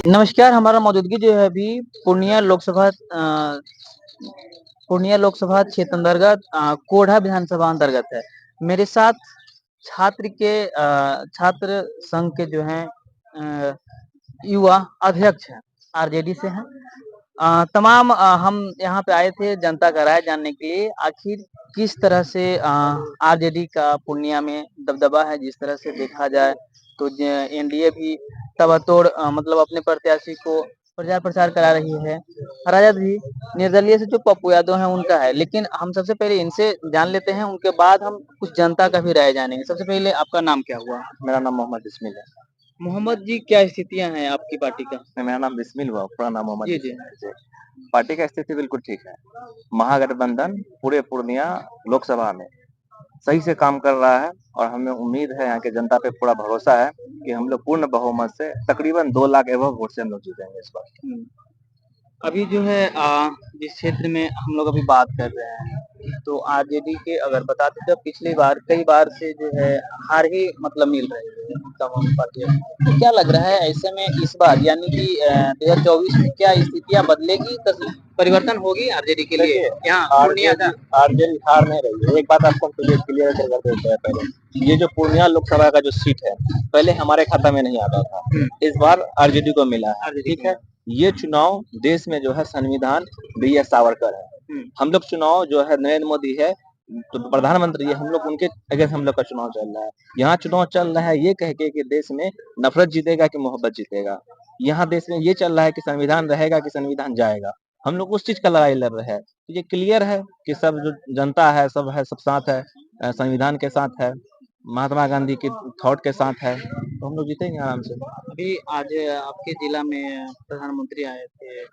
नमस्कार, हमारा मौजूदगी जो है अभी पूर्णिया लोकसभा पूर्णिया लोकसभा क्षेत्र अंतर्गत कोढ़ा विधानसभा अंतर्गत है। मेरे साथ छात्र संघ के जो हैं युवा अध्यक्ष हैं, आरजेडी से हैं। हम यहाँ पे आए थे जनता का राय जानने के लिए, आखिर किस तरह से आरजेडी का पूर्णिया में दबदबा है। जिस तरह से देखा जाए तो एनडीए भी तबतोड़ मतलब अपने प्रत्याशी को प्रचार प्रसार करा रही है। राजद भी निर्दलीय से जो पप्पू यादव है उनका है, लेकिन हम सबसे पहले इनसे जान लेते हैं, उनके बाद हम कुछ जनता का भी राय जानेंगे। सबसे पहले आपका नाम क्या हुआ? मेरा नाम मोहम्मद बिस्मिल है। मोहम्मद जी, क्या स्थितियां हैं आपकी पार्टी का? मेरा नाम बिस्मिल हुआ, पूरा नाम मोहम्मद जी जी। बिस्मिल है जी। पार्टी का स्थिति बिल्कुल ठीक है। महागठबंधन पूरे पूर्णिया लोकसभा में सही से काम कर रहा है और हमें उम्मीद है, यहाँ के जनता पे पूरा भरोसा है कि हम लोग पूर्ण बहुमत से तकरीबन 2 लाख एबव वोट से हम लोग जीतेंगे इस बार। अभी जो है जिस क्षेत्र में हम लोग अभी बात कर रहे हैं, तो आरजेडी के अगर बताते तो पिछली बार कई बार से जो है हार ही मतलब मिल रही है तमाम पार्टियों को। तो क्या लग रहा है ऐसे में इस बार यानी कि 2024 में क्या स्थितियां बदलेगी, परिवर्तन होगी आरजेडी के लिए देखिए, यहाँ पूर्णिया आरजेडी का? आरजेडी हार नहीं रही है। एक बात आपको क्लियर कर देते हैं पहले, ये जो पूर्णिया लोकसभा का जो सीट है, पहले हमारे खाता में नहीं आता था, इस बार आरजेडी को मिला है। ठीक है, ये चुनाव देश में जो है संविधान वीएस सावरकर है। हम लोग चुनाव जो है नरेंद्र मोदी है तो प्रधानमंत्री है, हम लोग उनके अगेंस्ट हम लोग का चुनाव चल रहा है। यहाँ चुनाव चल रहा है ये कह के कि देश में नफरत जीतेगा कि मोहब्बत जीतेगा। यहाँ देश में ये चल रहा है कि संविधान रहेगा कि संविधान जाएगा। हम लोग उस चीज का लड़ाई लड़ रहे हैं। तो ये क्लियर है कि सब जो जनता है सब साथ है, संविधान के साथ है, महात्मा गांधी के थॉट के साथ है, तो हम लोग जीतेंगे आराम से। अभी आज आपके जिला में प्रधानमंत्री आए थे,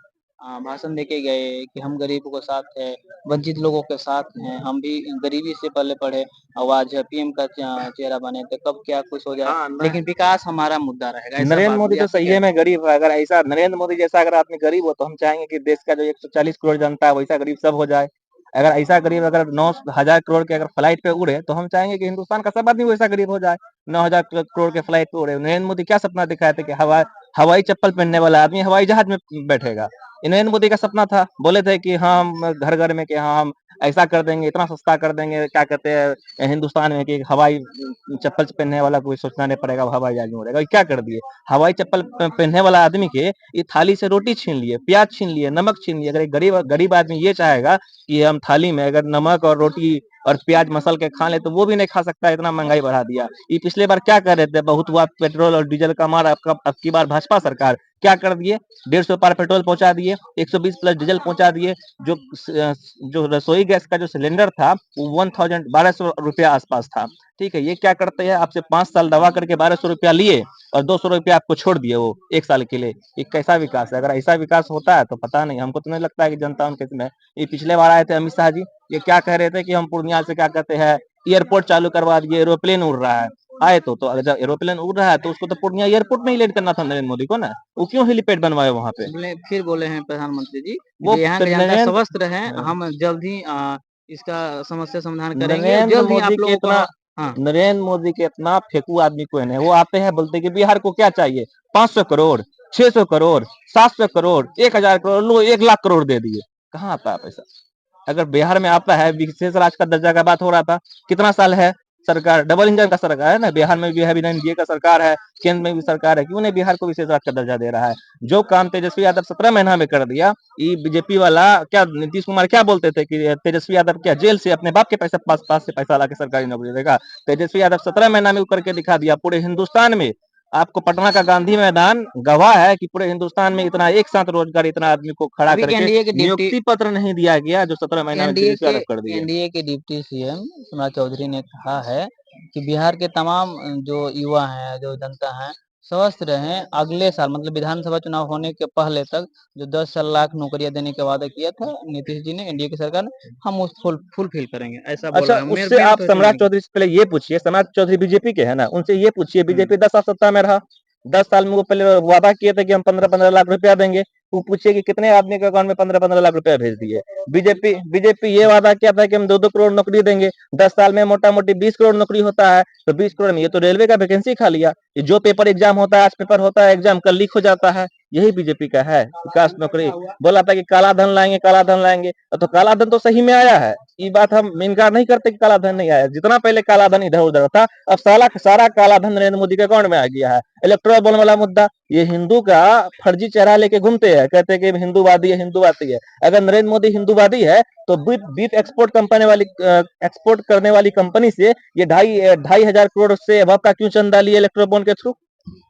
भाषण देके गए कि हम गरीबों के साथ है, वंचित लोगों के साथ हैं, हम भी गरीबी से पले पढ़े और आज पीएम का चेहरा बने थे, कब क्या कुछ हो जाए, हाँ, लेकिन विकास हमारा मुद्दा रहेगा, ऐसा नरेंद्र बात मोदी बोली। तो आपका सही क्या? है में गरीब है। अगर ऐसा नरेंद्र मोदी जैसा अगर आदमी गरीब हो तो हम चाहेंगे कि देश का जो 140 करोड़ जनता है वैसा गरीब सब हो जाए। अगर ऐसा गरीब अगर 9,000 करोड़ के अगर फ्लाइट पे उड़े तो हम चाहेंगे कि हिंदुस्तान का सब आदमी वैसा गरीब हो जाए। 9,000 करोड़ के फ्लाइट पे उड़े। नरेंद्र मोदी क्या सपना दिखाए थे कि हवाई चप्पल पहनने वाला आदमी हवाई जहाज में बैठेगा। ये नरेंद्र मोदी का सपना था। बोले थे कि हाँ हम घर घर में कि हाँ हम ऐसा कर देंगे, इतना सस्ता कर देंगे, क्या कहते हैं हिंदुस्तान में कि हवाई चप्पल पहनने वाला कोई सोचना नहीं पड़ेगा, हवाई जहाज में उड़ेगा। क्या कर दिए, हवाई चप्पल पहनने वाला आदमी के ये थाली से रोटी छीन लिए, प्याज छीन लिए, नमक छीन लिए। अगर एक गरीब गरीब आदमी ये चाहेगा कि हम थाली में अगर नमक और रोटी और प्याज मसल के खा ले तो वो भी नहीं खा सकता। इतना महंगाई बढ़ा दिया। ये पिछले बार क्या कर रहे थे, बहुत हुआ पेट्रोल और डीजल का मार। अब की बार भाजपा सरकार क्या कर दिए, 150 पार पेट्रोल पहुंचा दिए, 120 प्लस डीजल पहुंचा दिए। जो जो रसोई गैस का जो सिलेंडर था वो 1200 रुपया आसपास था। ठीक है, ये क्या करते हैं, आपसे 5 साल दवा करके 1200 रुपया लिए और 200 रुपया आपको छोड़ दिए वो 1 साल के लिए। ये कैसा विकास है? अगर ऐसा विकास होता है तो पता नहीं, हमको तो नहीं लगता है कि जनता उनके में। ये पिछले बार आए थे अमित शाह जी, ये क्या कह रहे थे कि हम पूर्णिया से क्या कहते हैं एयरपोर्ट चालू करवा दिए, एरोप्लेन उड़ रहा है। आए तो अगर एरोप्लेन उड़ रहा है तो उसको तो पूर्णिया एयरपोर्ट में ही लैंड करना था नरेंद्र मोदी को ना। वो क्यों हेलीपैड बनवाए वहां पे? फिर बोले हैं प्रधानमंत्री जी वो कि यहाँ के जनता नरेंद्र स्वस्थ रहे, हम जल्द ही इसका समस्या समाधान करेंगे और नरेंद्र जल्द ही मोदी आप के लोगों इतना को। हाँ। नरेंद्र मोदी के इतना फेंकू आदमी कोई नहीं। वो आते हैं बोलते कि बिहार को क्या चाहिए, 500 करोड़, 600 करोड़, 700 करोड़, 1,000 करोड़, लो 1 लाख करोड़ दे दिए। कहाँ आता है पैसा? अगर बिहार में आता है, विशेष राज्य का दर्जा का बात हो रहा था, कितना साल है सरकार, डबल इंजन का सरकार है ना। बिहार में भी है, बिना एनडीए का सरकार है, केंद्र में भी सरकार है, क्यों नहीं बिहार को विशेष राज्य का दर्जा दे रहा है? जो काम तेजस्वी यादव 17 महीना में कर दिया, ये बीजेपी वाला क्या नीतीश कुमार क्या बोलते थे कि तेजस्वी यादव क्या जेल से अपने बाप के पैसा पास से पैसा ला के सरकारी नौकरी देगा। तेजस्वी यादव 17 महीना में करके दिखा दिया पूरे हिंदुस्तान में। आपको पटना का गांधी मैदान गवाह है कि पूरे हिंदुस्तान में इतना एक साथ रोजगार इतना आदमी को खड़ा अभी करके एनडीए के डिप्टी नियुक्ति पत्र नहीं दिया गया जो 17 महीना में एनडीए तेजस्वी के यादव कर दिए। एनडीए के डिप्टी सीएम सोमनाथ चौधरी ने कहा है कि बिहार के तमाम जो युवा हैं, जो जनता है, स्वस्थ रहें। अगले साल मतलब विधानसभा चुनाव होने के पहले तक जो 10 लाख नौकरियां देने का वादा किया था नीतीश जी ने, एनडीए की सरकार ने, हम उस फुलफिल करेंगे, ऐसा अच्छा, बोला है। मेरे उससे मेरे आप तो ऐसे सम्राट मानेंगे। चौधरी से पहले ये पूछिए, सम्राट चौधरी बीजेपी के है ना, उनसे ये पूछिए हम्म। बीजेपी 10 साल सत्ता में रहा, 10 साल में वो पहले वादा किए थे कि हम 15-15 लाख रुपया देंगे। वो पूछिए कि कितने आदमी के अकाउंट में 15-15 लाख रुपया भेज दिए। बीजेपी ये वादा किया था कि हम 2-2 करोड़ नौकरी देंगे। 10 साल में मोटा मोटी 20 करोड़ नौकरी होता है, तो 20 करोड़ में ये तो रेलवे का वैकेंसी खा लिया। ये जो पेपर एग्जाम होता है, आज पेपर होता है एग्जाम, कल लीक हो जाता है। यही बीजेपी का है, विकास नौकरी। बोला था कि काला धन लाएंगे, काला धन लाएंगे, तो काला धन तो सही में आया है, ये बात हम इनकार नहीं करते कि काला धन नहीं आया। जितना पहले काला धन इधर उधर था, अब सारा काला धन नरेंद्र मोदी के अकाउंट में आ गया है। इलेक्टोरल बॉन्ड वाला मुद्दा, ये हिंदू का फर्जी चेहरा लेके घूमते हैं, कहते हैं कि हिंदूवादी है, हिंदूवादी है। अगर नरेंद्र मोदी हिंदूवादी है तो बीफ एक्सपोर्ट कंपनी वाली एक्सपोर्ट करने वाली कंपनी से ये 2,500 करोड़ से अब का क्यों चंदा लिए इलेक्टोरल बॉन्ड के थ्रू?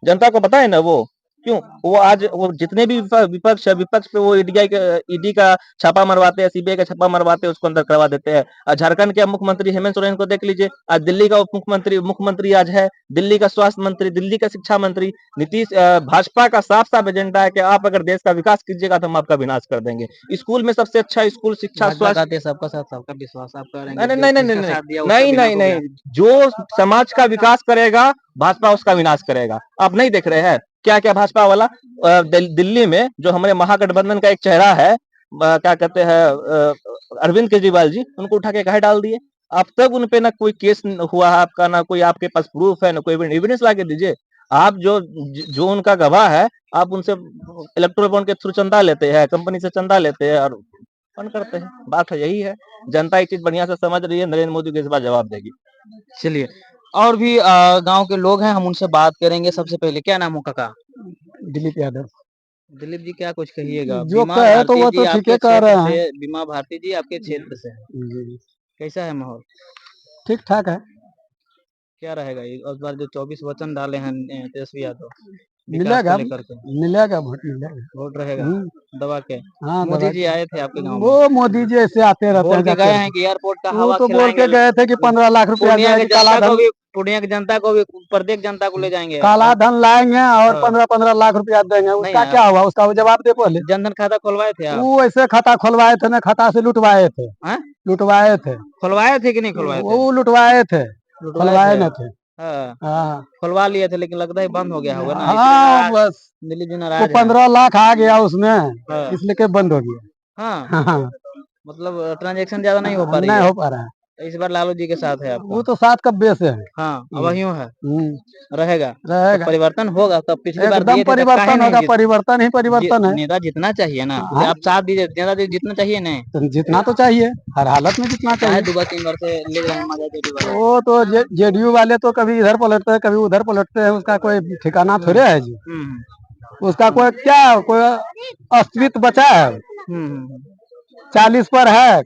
जनता को पता है ना वो क्यों? वो आज वो जितने भी विपक्ष है, विपक्ष पे वो ईडी का छापा मरवाते हैं, सीबीआई का छापा मरवाते हैं, उसको अंदर करवा देते हैं। झारखंड के मुख्यमंत्री हेमंत सोरेन को देख लीजिए, आज दिल्ली का उप मुख्यमंत्री आज है, दिल्ली का स्वास्थ्य मंत्री, दिल्ली का शिक्षा मंत्री। भाजपा का साफ साफ एजेंडा है कि आप अगर देश का विकास कीजिएगा तो हम आपका विनाश कर देंगे। स्कूल में सबसे अच्छा स्कूल, शिक्षा, स्वास्थ्य, सबका साथ सबका विश्वास आप नहीं करेंगे, नहीं नहीं नहीं जिसका नहीं साथ दिया उसका नहीं विनाश नहीं हो गया। नहीं, जो समाज का विकास करेगा भाजपा उसका विनाश करेगा। आप नहीं देख रहे हैं क्या क्या भाजपा वाला दिल्ली में जो हमारे महागठबंधन का एक चेहरा है, क्या कहते हैं, अरविंद केजरीवाल जी, उनको उठा के कहे डाल दिए। अब तक उन पे ना कोई केस हुआ है आपका, ना कोई आपके पास प्रूफ है, ना कोई एविडेंस ला के दीजिए। आप जो उनका गवाह है, आप उनसे इलेक्टोरल बॉन्ड के थ्रू चंदा लेते हैं, कंपनी से चंदा लेते हैं और फन करते हैं। बात है यही है, जनता एक चीज बढ़िया से समझ रही है, नरेंद्र मोदी को इस बार जवाब देगी। चलिए, और भी गांव के लोग हैं, हम उनसे बात करेंगे। सबसे पहले क्या नाम हो काका? दिलीप यादव। दिलीप जी, क्या कुछ कहिएगा? जो बीमा कहे तो भारती वो जी तो ठीक आपके है कह क्षेत्र रहे हैं। से, बीमा भारती जी आपके क्षेत्र से है, जी, कैसा है माहौल? ठीक ठाक है। क्या रहेगा इस बार जो 24 वचन डाले हैं तेजस्वी यादव विकास को मिलेगा लेकर के? मिलेगा वोट मिलेगा। वोट रहेगा दबा के? हाँ मोदी दबा जी आए थे आपके गांव में, वो मोदी जी ऐसे आते रहते बोल हैं के जाते गए रहते हैं कि एयरपोर्ट का हैं। वो हवा तो बोल खिलाएंगे के गए थे कि 15 लाख रुपया जो पूर्णिया है के कि जनता को भी, पूर्णिया की जनता को भी, प्रत्येक जनता को ले जाएंगे। काला धन लाएंगे और हाँ। 15-15 लाख रुपया देंगे। नहीं उसका आया, क्या हुआ? उसका जवाब दे पहले। जनधन खाता खुलवाए थे आप? वो ऐसे खाता खुलवाए थे ना, खाता से लुटवाए थे। हैं? लुटवाए थे। खुलवाए थे कि नहीं खुलवाए थे? वो लुटवाए थे, लुटवाए खुलवाए थे। न थे। हाँ, हाँ खुलवा लिए थे, लेकिन लगता है बंद हो गया होगा ना, इसलिए हाँ नाराज, बस दिलीप जी वो नाराज है। 15 लाख आ गया उसमें, हाँ। इसलिए के बंद हो गया। हाँ, हाँ मतलब ट्रांजेक्शन ज्यादा नहीं हो पा रही नहीं है। हो पा रहा है। इस बार लालू जी के साथ है आपका? वो तो 7 का बेस है। हाँ, अब यूं है, रहेगा तो रहेगा, परिवर्तन होगा। तब पिछली बार एकदम दिए थे तब काहे परिवर्तन नहीं होगा। परिवर्तन ही परिवर्तन है। नेता जितना चाहिए ना, जैसे हाँ, आप साथ दीजिए, नेता जितना चाहिए नहीं, तो जितना तो चाहिए, हर हालत में जितना काहे चाहिए। 2 बार 3 बार से ले रहे हैं मजा जेडी वाले? वो तो जेडीयू वाले तो कभी इधर पलटते हैं, कभी उधर पलटते हैं। उसका कोई ठिकाना थोड़े है जी। उसका कोई क्या, कोई अस्तित्व बचा है? 40 पर है,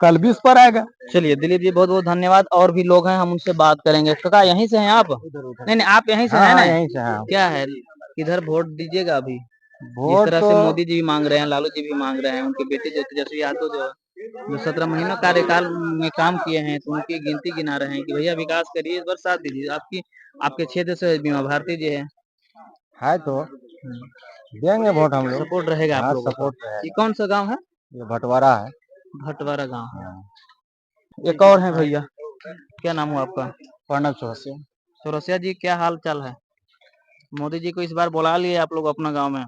कल 20 पर आएगा। चलिए दिलीप जी, बहुत बहुत धन्यवाद। और भी लोग हैं, हम उनसे बात करेंगे। काका यहीं से हैं आप? नहीं नहीं, आप यहीं से हैं ना? यहीं से हाँ। क्या है, किधर वोट दीजिएगा अभी? जिस वोट तरह तो से मोदी जी भी मांग रहे हैं, लालू जी भी मांग रहे हैं, उनके बेटे जो तेजस्वी यादव जो 17 महीनों कार्यकाल में काम किए हैं, तो उनकी गिनती गिना रहे हैं कि भैया विकास करिए, इस बार साथ दीजिए। आपके क्षेत्र से बीमा भारती जी है तो देंगे वोट हम लोग। सपोर्ट रहेगा आप हाँ, लोगों का? सपोर्ट रहेगा। ये कौन सा गांव है? ये भटवारा है। भटवारा गांव। एक और है भैया, क्या नाम हुआ आपका? प्रणब चौरसिया। चौरसिया जी, क्या हाल चाल है? मोदी जी को इस बार बुला लिए आप लोग अपना गांव में?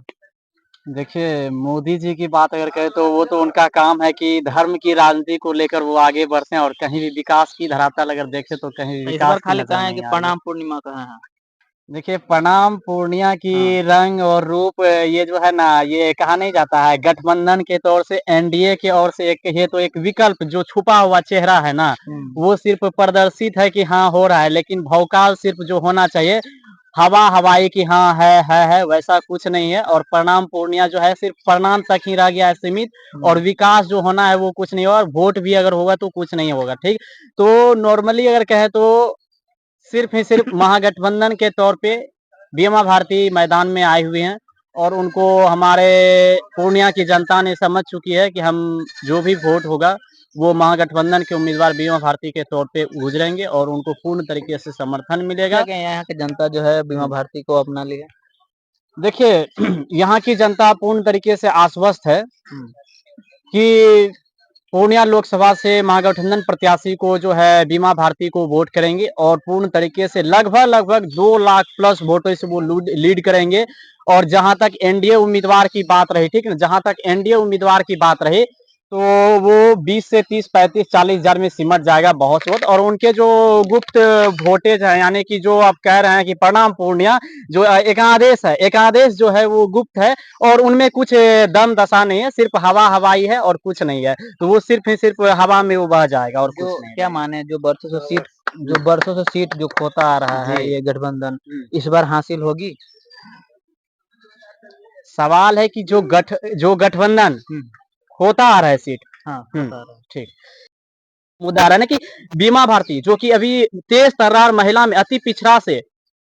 देखिए, मोदी जी की बात अगर करें तो वो तो उनका काम है कि धर्म की राजनीति को लेकर वो आगे बढ़ते हैं, और कहीं भी विकास की धरातल अगर देखें तो कहीं भी इस बार विकास की खाली नजर कहा है कि नहीं आ रही। प्रणाम पूर्णिमा कहा है। देखिए, प्रणाम पूर्णिया की हाँ। रंग और रूप ये जो है ना, ये कहा नहीं जाता है। गठबंधन के तौर से, एनडीए की ओर से एक ये तो एक विकल्प जो छुपा हुआ चेहरा है ना, वो सिर्फ प्रदर्शित है कि हाँ हो रहा है, लेकिन भौकाल सिर्फ जो होना चाहिए हवा हवाई की हाँ है, वैसा कुछ नहीं है। और प्रणाम पूर्णिया जो है सिर्फ प्रणाम तक ही रह गया है सीमित, और विकास जो होना है वो कुछ नहीं होगा। वोट भी अगर होगा तो कुछ नहीं होगा। ठीक, तो नॉर्मली अगर कहे तो सिर्फ ही सिर्फ महागठबंधन के तौर पे बीमा भारती मैदान में आई हुई हैं, और उनको हमारे पूर्णिया की जनता ने समझ चुकी है कि हम जो भी वोट होगा वो महागठबंधन के उम्मीदवार बीमा भारती के तौर पे गुजरेंगे, और उनको पूर्ण तरीके से समर्थन मिलेगा। क्या यहाँ की जनता जो है बीमा भारती को अपना ली है? देखिए, यहाँ की जनता पूर्ण तरीके से आश्वस्त है कि पूर्णिया लोकसभा से महागठबंधन प्रत्याशी को जो है बीमा भारती को वोट करेंगे, और पूर्ण तरीके से लगभग 2 लाख प्लस वोटों से वो लीड करेंगे। और जहां तक एनडीए उम्मीदवार की बात रही, ठीक है, जहां तक एनडीए उम्मीदवार की बात रही, तो वो 20 से 30, 35, 40 हजार में सिमट जाएगा बहुत बहुत। और उनके जो गुप्त वोटेज है, यानी कि जो आप कह रहे हैं कि प्रणाम पूर्णिया जो एकादेश है, एकादेश जो है वो गुप्त है और उनमें कुछ दम दशा नहीं है, सिर्फ हवा हवाई है और कुछ नहीं है। तो वो सिर्फ ही सिर्फ हवा में वो बह जाएगा और जो कुछ नहीं क्या रहेगा। माने जो बरसों से सीट जो खोता आ रहा है जी। ये गठबंधन इस बार हासिल होगी। सवाल है कि जो गठबंधन होता आ रहा है सीट। हाँ होता आ रहा है। ठीक। उदाहरण है कि बीमा भारती जो कि अभी तेज तर्रार महिला में अति पिछड़ा से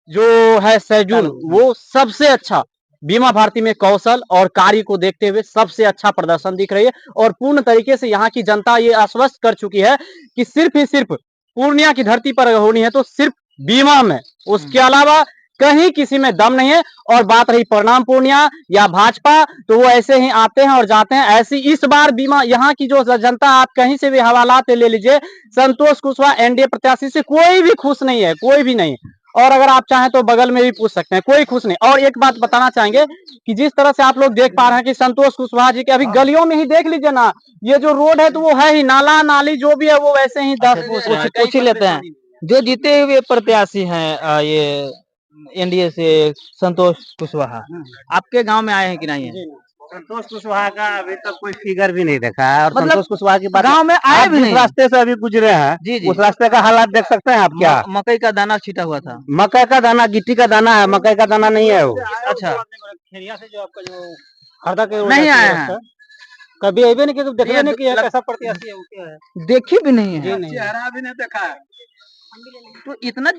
जो है शेड्यूल, वो सबसे अच्छा बीमा भारती में कौशल और कार्य को देखते हुए सबसे अच्छा प्रदर्शन दिख रही है। और पूर्ण तरीके से यहाँ की जनता ये आश्वस्त कर चुकी है कि सिर्फ ही सिर्फ पूर्णिया की धरती पर होनी है तो सिर्फ बीमा में, उसके अलावा कहीं किसी में दम नहीं है। और बात रही प्रणाम पूर्णिया या भाजपा, तो वो ऐसे ही आते हैं और जाते हैं। ऐसी इस बार बीमा यहाँ की जो जनता, आप कहीं से भी हवालात ले लीजिए, संतोष कुशवाहा एनडीए प्रत्याशी से कोई भी खुश नहीं है, कोई भी नहीं। और अगर आप चाहें तो बगल में भी पूछ सकते हैं, कोई खुश नहीं। और एक बात बताना चाहेंगे कि जिस तरह से आप लोग देख पा रहे हैं कि संतोष कुशवाहा जी के अभी गलियों में ही देख लीजिए ना, ये जो रोड है तो वो है ही, नाला नाली जो भी है वो वैसे ही अच्छा, दस फूस रहे हैं, पूछ ही लेते हैं जो जीते हुए प्रत्याशी हैं ये एनडीए से संतोष कुशवाहा आपके गांव में आए हैं कि नहीं है। संतोष कुशवाहा का अभी तक कोई फिगर भी नहीं देखा है। और मतलब संतोष कुशवाहा की बात गांव में आए आप भी जिस नहीं। रास्ते से अभी गुजरे हैं जी जी उस रास्ते का हालात देख सकते हैं आप क्या? मकई का दाना छिटा हुआ था। मकई का दाना, गिट्टी का दाना है, मकई का दाना नहीं है वो। अच्छा खेरिया से जो आपका जो हरदा के नहीं आए हैं। कभी अबे नहीं किया तो देखबे ये नहीं किया लग- कैसा प्रत्याशी है वो, क्या है। देखी भी नहीं जी है। नहीं। चेहरा भी नहीं देखा है। तो इतना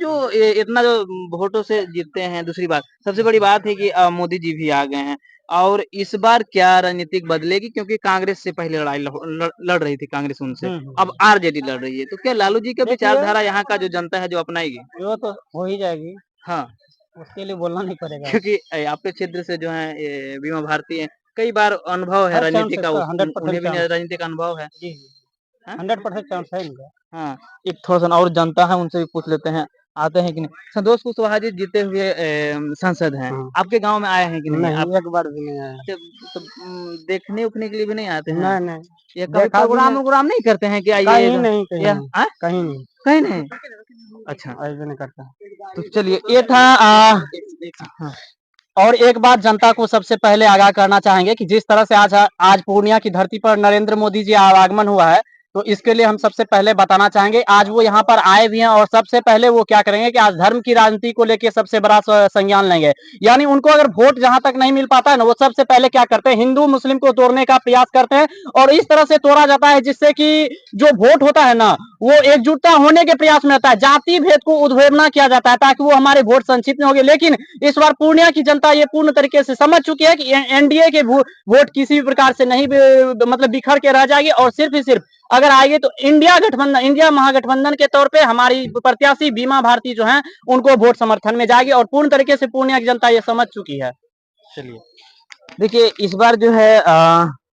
जो वोटों से जीतते हैं। दूसरी बात सबसे बड़ी बात है कि मोदी जी भी आ गए हैं और इस बार क्या रणनीतिक बदलेगी क्योंकि कांग्रेस से पहले लड़ रही थी कांग्रेस उनसे अब आरजेडी लड़ रही है तो क्या लालू जी का विचारधारा यहाँ का जो जनता है जो अपनाएगी। वो तो हो ही जाएगी, हाँ उसके लिए बोलना नहीं पड़ेगा। क्योंकि आपके क्षेत्र से जो है ये बीमा भारती है कई बार अनुभव है हर चांस राजनीति का इसका 100% उन्हें भी चांस। राजनीति का अनुभव है। जी हाँ? 100% चांस है इनका। हाँ एक थोड़ा सा और जनता है उनसे भी पूछ लेते हैं आते हैं कि नहीं। संतोष कुशवाहा जी जीते हुए सांसद हैं आपके गांव में आए हैं कि नहीं आप नहीं, एक बार भी नहीं आया। तो देखने उखने के लिए भी नहीं आते हैं। नहीं नहीं, ये कभी देखा भी प्रोग्राम नहीं। वोग्राम नहीं करते हैं कि कहीं आइएगा नहीं, कहीं या नहीं, हाँ? कहीं नहीं, कहीं नहीं। अच्छा ऐसे नहीं करता। तो चलिए ये था हाँ, और एक बात जनता को सबसे पहले आगाह करना चाहेंगे कि जिस तरह से आज पूर्णिया की धरती पर नरेंद्र मोदी जी आवागमन हुआ है, तो इसके लिए हम सबसे पहले बताना चाहेंगे आज वो यहाँ पर आए भी हैं और सबसे पहले वो क्या करेंगे कि आज धर्म की राजनीति को लेकर सबसे बड़ा संज्ञान लेंगे। यानी उनको अगर वोट जहां तक नहीं मिल पाता है ना, वो सबसे पहले क्या करते हैं, हिंदू मुस्लिम को तोड़ने का प्रयास करते हैं। और इस तरह से तोड़ा जाता है जिससे कि जो वोट होता है ना, वो एकजुटता होने के प्रयास में रहता है, जाति भेद को उद्भवना किया जाता है ताकि वो हमारे वोट संचित में होंगे। लेकिन इस बार पूर्णिया की जनता ये पूर्ण तरीके से समझ चुकी है कि एनडीए के वोट किसी भी प्रकार से नहीं मतलब बिखर के रह जाएगी। और सिर्फ ही सिर्फ अगर आएंगे तो इंडिया महागठबंधन के तौर पे हमारी प्रत्याशी बीमा भारती जो है उनको वोट समर्थन में जाएगी और पूर्ण तरीके से पूर्णिया की जनता ये समझ चुकी है। चलिए देखिए इस बार जो है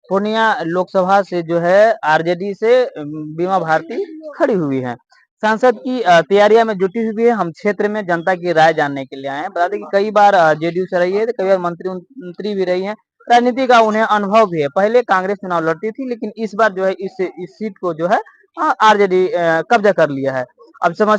पूर्णिया लोकसभा से जो है आरजेडी से बीमा भारती खड़ी हुई है। सांसद की तैयारियां में जुटी हुई है। हम क्षेत्र में जनता की राय जानने के लिए आए हैं। बता दें कि कई बार जेडीयू से रही है तो कई बार मंत्री भी रही है। राजनीति का उन्हें अनुभव भी है। पहले कांग्रेस चुनाव लड़ती थी लेकिन इस बार जो है इस सीट को जो है आरजेडी कब्जा कर लिया है। अब समस्या